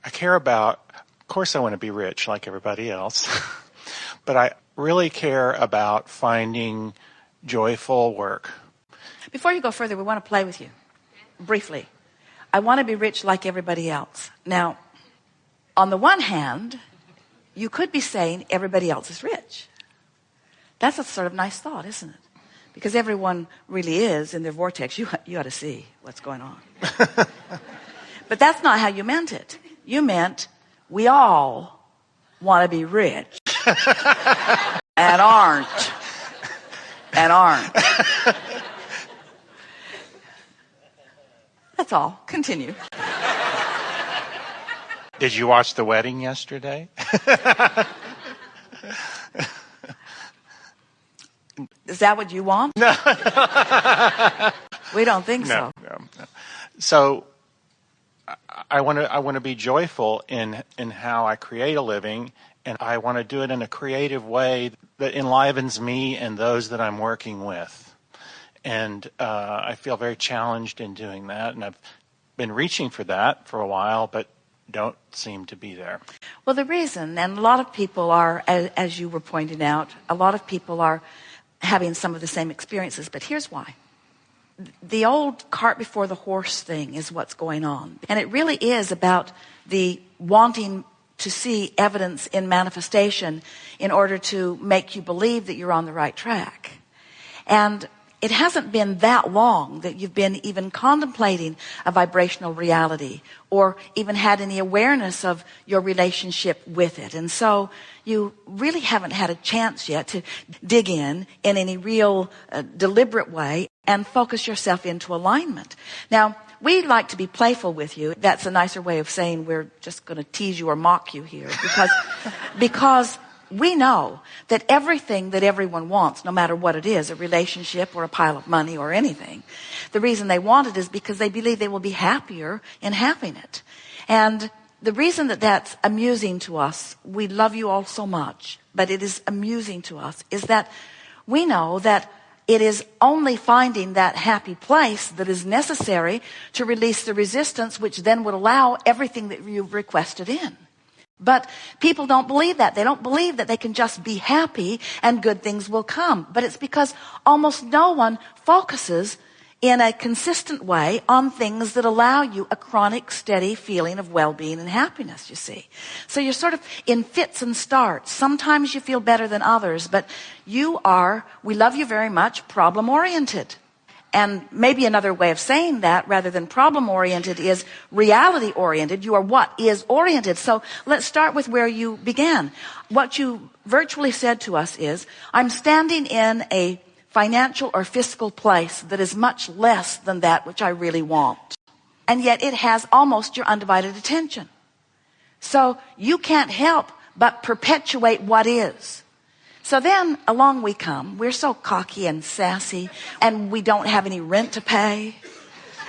I care about, of course I want to be rich like everybody else, but I really care about finding joyful work. Before you go further, we want to play with you briefly. I want to be rich like everybody else. Now, on the one hand, you could be saying everybody else is rich. That's a sort of nice thought, isn't it? Because everyone really is in their vortex. You ought to see what's going on. But that's not how you meant it. You meant we all want to be rich and aren't. That's all. Continue. Did you watch the wedding yesterday? Is that what you want? No. We don't think so. No. So I want to be joyful in how I create a living, and I want to do it in a creative way that enlivens me and those that I'm working with. And I feel very challenged in doing that, and I've been reaching for that for a while, but don't seem to be there. Well, the reason, and a lot of people are, as you were pointing out, a lot of people are having some of the same experiences, but here's why. The old cart before the horse thing is what's going on. And it really is about the wanting to see evidence in manifestation in order to make you believe that you're on the right track. And it hasn't been that long that you've been even contemplating a vibrational reality or even had any awareness of your relationship with it. And so you really haven't had a chance yet to dig in any real deliberate way and focus yourself into alignment. Now, we like to be playful with you. That's a nicer way of saying we're just going to tease you or mock you here because we know that everything that everyone wants, no matter what it is, a relationship or a pile of money or anything, the reason they want it is because they believe they will be happier in having it. And the reason that that's amusing to us, we love you all so much, but it is amusing to us, is that we know that it is only finding that happy place that is necessary to release the resistance, which then would allow everything that you've requested in. But people don't believe that. They don't believe that they can just be happy and good things will come. But it's because almost no one focuses in a consistent way on things that allow you a chronic, steady feeling of well-being and happiness, you see. So you're sort of in fits and starts. Sometimes you feel better than others, but you are, we love you very much, problem-oriented. And maybe another way of saying that, rather than problem-oriented, is reality-oriented. You are what is oriented. So let's start with where you began. What you virtually said to us is, I'm standing in a financial or fiscal place that is much less than that which I really want. And yet it has almost your undivided attention. So you can't help but perpetuate what is. So then along we come. We're so cocky and sassy, and we don't have any rent to pay.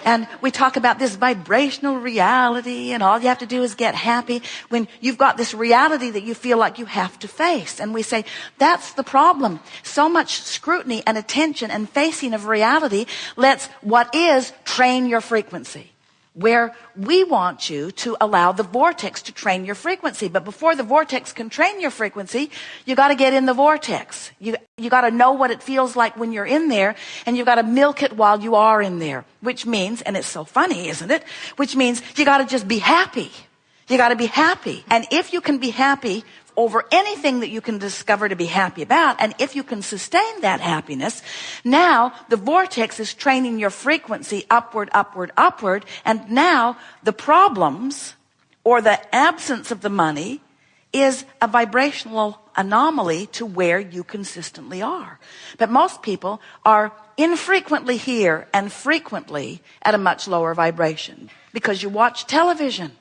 And we talk about this vibrational reality, and all you have to do is get happy when you've got this reality that you feel like you have to face. And we say, that's the problem. So much scrutiny and attention and facing of reality lets what is train your frequency. Where we want you to allow the vortex to train your frequency. But before the vortex can train your frequency, you got to get in the vortex. You got to know what it feels like when you're in there, and you got to milk it while you are in there. Which means, and it's so funny, isn't it? Which means you got to just be happy. You got to be happy. And if you can be happy over anything that you can discover to be happy about, and if you can sustain that happiness, now the vortex is training your frequency upward, upward, upward, and now the problems or the absence of the money is a vibrational anomaly to where you consistently are. But most people are infrequently here and frequently at a much lower vibration because you watch television.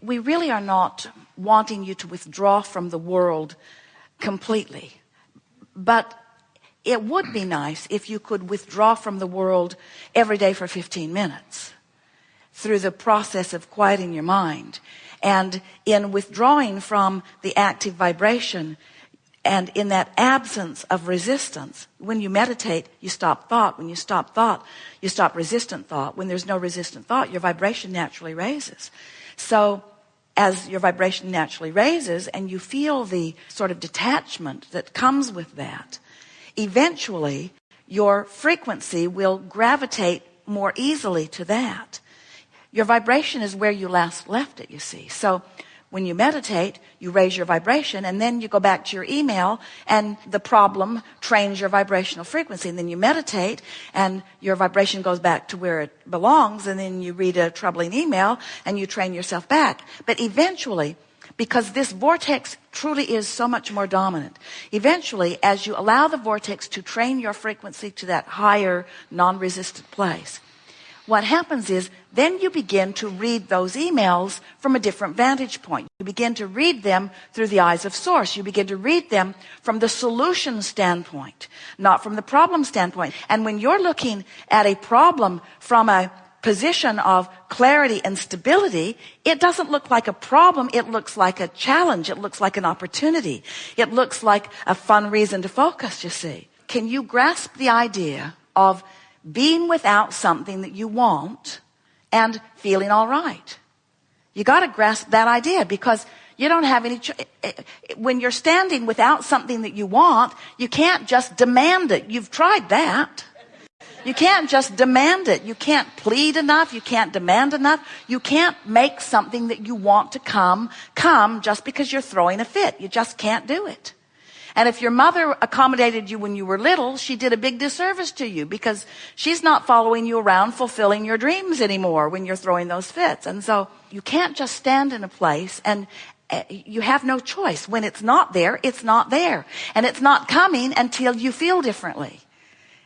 We really are not wanting you to withdraw from the world completely. But it would be nice if you could withdraw from the world every day for 15 minutes through the process of quieting your mind. And in withdrawing from the active vibration, And in that absence of resistance, when you meditate, you stop thought. When you stop thought, you stop resistant thought. When there's no resistant thought, your vibration naturally raises. So as your vibration naturally raises and you feel the sort of detachment that comes with that, eventually your frequency will gravitate more easily to that. Your vibration is where you last left it, you see. So when you meditate, you raise your vibration, and then you go back to your email, and the problem trains your vibrational frequency. And then you meditate, and your vibration goes back to where it belongs, and then you read a troubling email, and you train yourself back. But eventually, because this vortex truly is so much more dominant, eventually, as you allow the vortex to train your frequency to that higher, non-resistant place, what happens is then you begin to read those emails from a different vantage point. You begin to read them through the eyes of source. You begin to read them from the solution standpoint, not from the problem standpoint. And when you're looking at a problem from a position of clarity and stability, it doesn't look like a problem. It looks like a challenge. It looks like an opportunity. It looks like a fun reason to focus, you see. Can you grasp the idea of being without something that you want and feeling all right? You got to grasp that idea, because you don't have any when you're standing without something that you want, you can't just demand it. You've tried that. You can't just demand it. You can't plead enough. You can't demand enough. You can't make something that you want to come just because you're throwing a fit. You just can't do it. And if your mother accommodated you when you were little, she did a big disservice to you, because she's not following you around fulfilling your dreams anymore when you're throwing those fits. And so you can't just stand in a place, and you have no choice. When it's not there, it's not there. And it's not coming until you feel differently.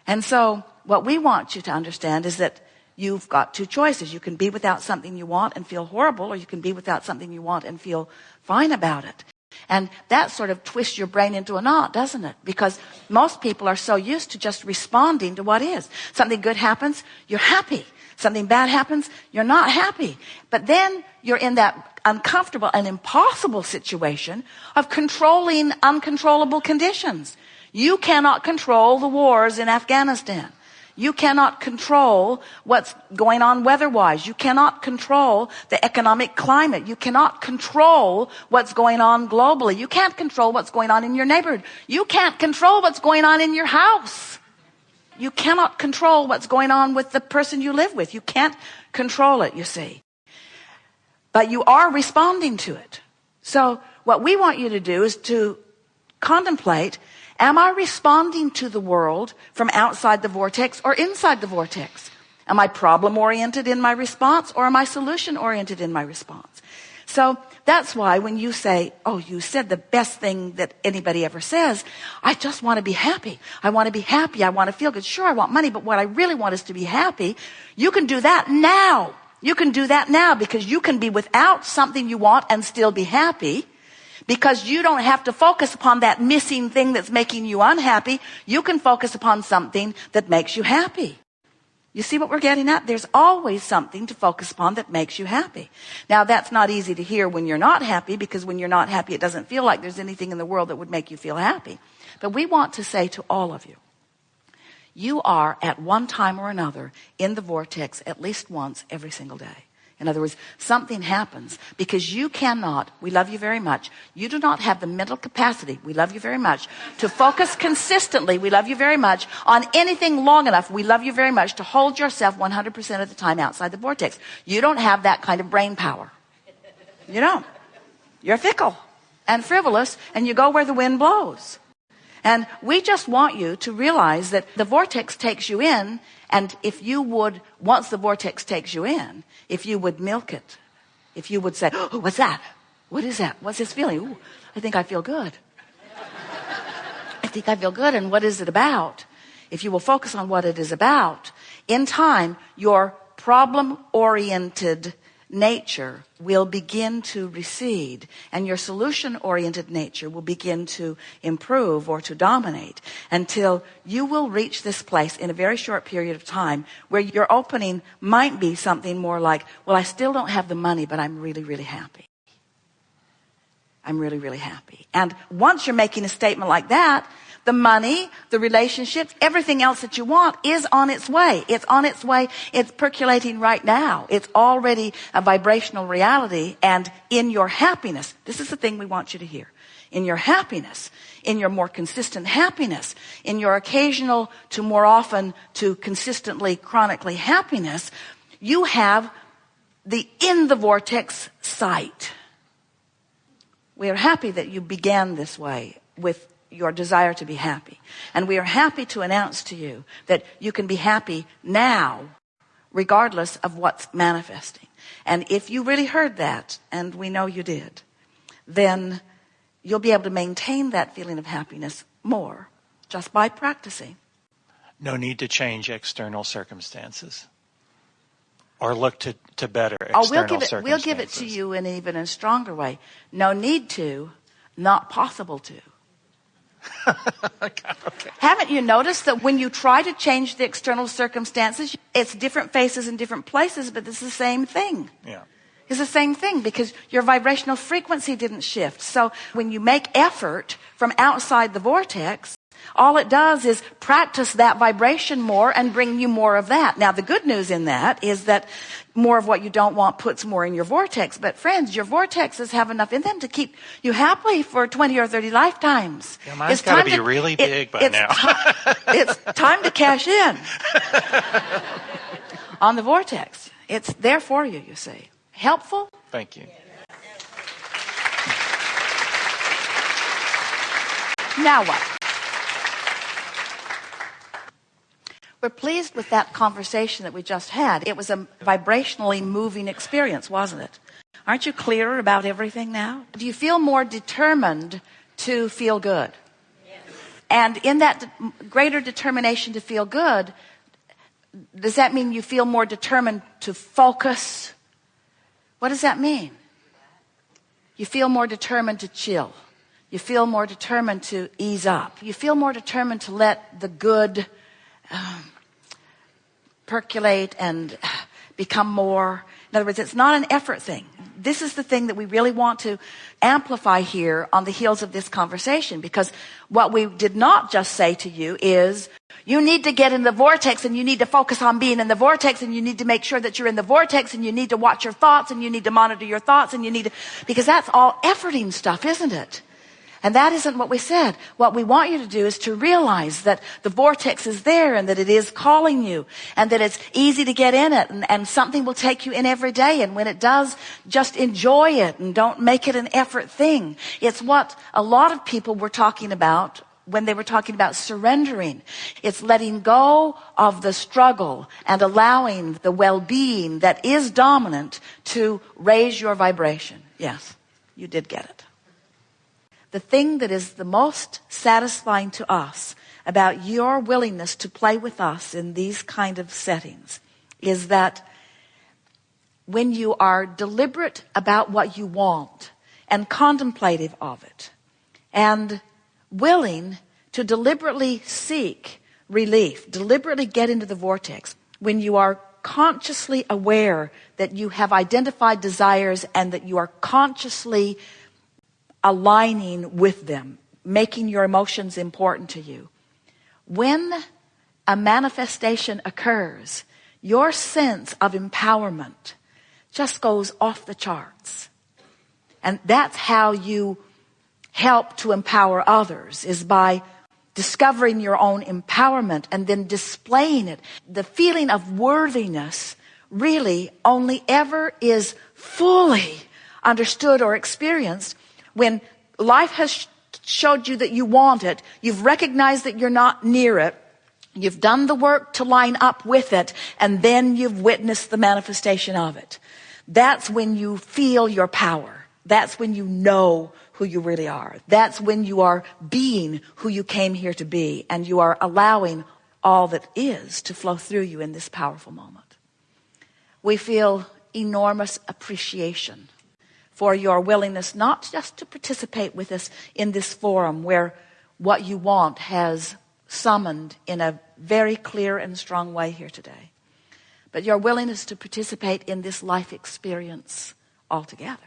And so what we want you to understand is that you've got two choices. You can be without something you want and feel horrible, or you can be without something you want and feel fine about it. And that sort of twists your brain into a knot, doesn't it? Because most people are so used to just responding to what is. Something good happens, you're happy. Something bad happens, you're not happy. But then you're in that uncomfortable and impossible situation of controlling uncontrollable conditions. You cannot control the wars in Afghanistan. You cannot control what's going on weather-wise. You cannot control the economic climate. You cannot control what's going on globally. You can't control what's going on in your neighborhood. You can't control what's going on in your house. You cannot control what's going on with the person you live with. You can't control it, you see. But you are responding to it. So what we want you to do is to contemplate, am I responding to the world from outside the vortex or inside the vortex? Am I problem-oriented in my response, or am I solution-oriented in my response? So that's why when you say, oh, you said the best thing that anybody ever says, I just want to be happy. I want to be happy. I want to feel good. Sure, I want money, but what I really want is to be happy. You can do that now. You can do that now, because you can be without something you want and still be happy. Because you don't have to focus upon that missing thing that's making you unhappy. You can focus upon something that makes you happy. You see what we're getting at? There's always something to focus upon that makes you happy. Now, that's not easy to hear when you're not happy, because when you're not happy, it doesn't feel like there's anything in the world that would make you feel happy. But we want to say to all of you, you are at one time or another in the vortex at least once every single day. In other words, something happens because you cannot, we love you very much, you do not have the mental capacity, we love you very much, to focus consistently, we love you very much, on anything long enough, we love you very much, to hold yourself 100% of the time outside the vortex. You don't have that kind of brain power. You don't. You're fickle and frivolous, and you go where the wind blows. And we just want you to realize that the vortex takes you in, and if you would, once the vortex takes you in, if you would milk it, if you would say, oh, what's that? What is that? What's this feeling? Ooh, I think I feel good. I think I feel good. And what is it about? If you will focus on what it is about, in time, your problem-oriented nature will begin to recede, and your solution-oriented nature will begin to improve or to dominate, until you will reach this place in a very short period of time where your opening might be something more like, well, I still don't have the money, but I'm really, really happy. I'm really, really happy. And once you're making a statement like that, the money, the relationships, everything else that you want is on its way. It's on its way. It's percolating right now. It's already a vibrational reality. And in your happiness, this is the thing we want you to hear. In your happiness, in your more consistent happiness, in your occasional to more often to consistently, chronically happiness, you have the in the vortex sight. We are happy that you began this way with your desire to be happy. And we are happy to announce to you that you can be happy now, regardless of what's manifesting. And if you really heard that, and we know you did, then you'll be able to maintain that feeling of happiness more just by practicing. No need to change external circumstances or look to better Oh, external circumstances. we'll give it to you in even a stronger way. No need to, not possible to. Okay. Haven't you noticed that when you try to change the external circumstances, it's different faces in different places, but it's the same thing. Yeah. It's the same thing because your vibrational frequency didn't shift. So when you make effort from outside the vortex, all it does is practice that vibration more and bring you more of that. Now, the good news in that is that more of what you don't want puts more in your vortex. But friends, your vortexes have enough in them to keep you happy for 20 or 30 lifetimes. Yeah, mine's got to be really big by now. It's time to cash in on the vortex. It's there for you, you see. Helpful? Thank you. Now what? We're pleased with that conversation that we just had. It was a vibrationally moving experience, wasn't it? Aren't you clearer about everything now? Do you feel more determined to feel good? Yes. And in that greater determination to feel good, does that mean you feel more determined to focus? What does that mean? You feel more determined to chill. You feel more determined to ease up. You feel more determined to let the good percolate and become more. In other words, it's not an effort thing. This is the thing that we really want to amplify here on the heels of this conversation, because what we did not just say to you is you need to get in the vortex and you need to focus on being in the vortex and you need to make sure that you're in the vortex and you need to watch your thoughts and you need to monitor your thoughts and you need to, because that's all efforting stuff, isn't it? And that isn't what we said. What we want you to do is to realize that the vortex is there and that it is calling you and that it's easy to get in it and something will take you in every day. And when it does, just enjoy it and don't make it an effort thing. It's what a lot of people were talking about when they were talking about surrendering. It's letting go of the struggle and allowing the well-being that is dominant to raise your vibration. Yes, you did get it. The thing that is the most satisfying to us about your willingness to play with us in these kind of settings is that when you are deliberate about what you want and contemplative of it and willing to deliberately seek relief, deliberately get into the vortex, when you are consciously aware that you have identified desires and that you are consciously aligning with them, making your emotions important to you. When a manifestation occurs, your sense of empowerment just goes off the charts. And that's how you help to empower others, is by discovering your own empowerment and then displaying it. The feeling of worthiness really only ever is fully understood or experienced when life has showed you that you want it, you've recognized that you're not near it, you've done the work to line up with it, and then you've witnessed the manifestation of it. That's when you feel your power. That's when you know who you really are. That's when you are being who you came here to be, and you are allowing all that is to flow through you in this powerful moment. We feel enormous appreciation for your willingness not just to participate with us in this forum where what you want has summoned in a very clear and strong way here today, but your willingness to participate in this life experience altogether.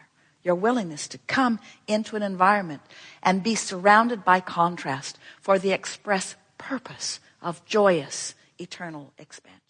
your willingness to come into an environment and be surrounded by contrast for the express purpose of joyous eternal expansion.